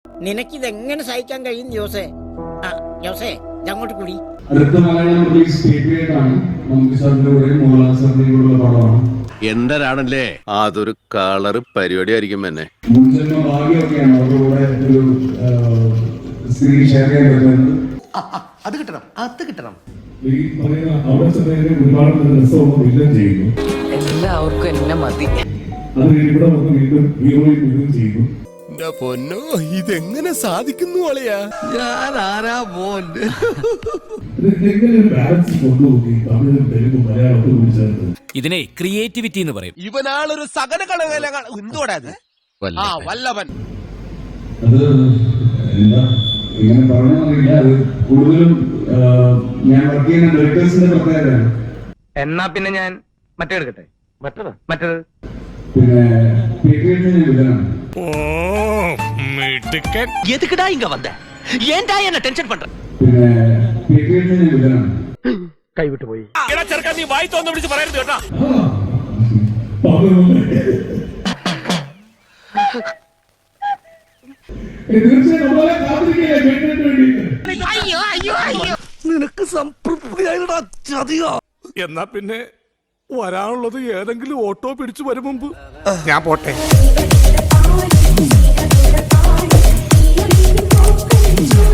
നിനക്കിതെങ്ങനെ സഹിക്കാൻ കഴിയും ജോസേ? ജോസേ അങ്ങോട്ട് കൂടി. അടുത്ത മലയാളം റിലീസ് ആണ്. നമുക്ക് സാറിന്റെ മോഹൻലാൽ സാറിന്റെ കൂടെയുള്ള പടമാണ്. എന്തരാണല്ലേ അതൊരു കളറ് പരിപാടി ആയിരിക്കും എന്നെ. മുൻജന്മ ഭാഗ്യമൊക്കെയാണ് അവരുടെ കൂടെ ഒരു സ്ക്രീൻ ഷെയർ ചെയ്യാൻ പറ്റുന്നത്. അത് കിട്ടണം, അത് കിട്ടണം. ഈ പറയുന്ന അവിടെ ചെന്നതിന് ഒരുപാട് രസവും വില്ലൻ ചെയ്യുന്നു. എല്ലാവർക്കും എന്നെ മതി. അത് ഇവിടെ വന്ന് വീണ്ടും ഹീറോയും ഇതും ചെയ്യുന്നു. പൊന്നോ, ഇതെങ്ങനെ സാധിക്കുന്നു അളിയാ? ഞാൻ ആരാ മോൻ? ഇതെങ്ങനെ ഒരു ബാലൻസ് കൊണ്ടുപോയി തമിഴും തെലുങ്കും മലയാളത്തിൽ വിളിച്ചത്? ഇതിനെ ക്രിയേറ്റിവിറ്റി എന്ന് പറയും. ഇവനാളൊരു സകല എന്തോടാ വല്ലവൻ. അത് എന്താ ഇങ്ങനെ പറഞ്ഞറിയില്ല. അത് കൂടുതലും ഞാൻ വർക്ക് ചെയ്യുന്ന ഡയറക്ടേഴ്സിന്റെ പ്രത്യേകതയാണ്. എന്നാ പിന്നെ ഞാൻ മറ്റേ എടുക്കട്ടെ. മറ്റേത് പിന്നെ വില്ലനാണ്. எதுக்குடா இங்க வந்த? ஏன்டா என்ன டென்ஷன் பண்ற? പിന്നെ വില്ലനാണ്. കൈവിട്ടു പോയി. നീ വായി തോന്നു പിടിച്ച് പറയരുത് കേട്ടോ. നിനക്ക് സംതൃപ്തിയായിട്ടാ ചതിയോ? എന്നാ പിന്നെ വരാനുള്ളത് ഏതെങ്കിലും ഓട്ടോ പിടിച്ചു വരും മുമ്പ് ഞാൻ പോട്ടെ. Thank you.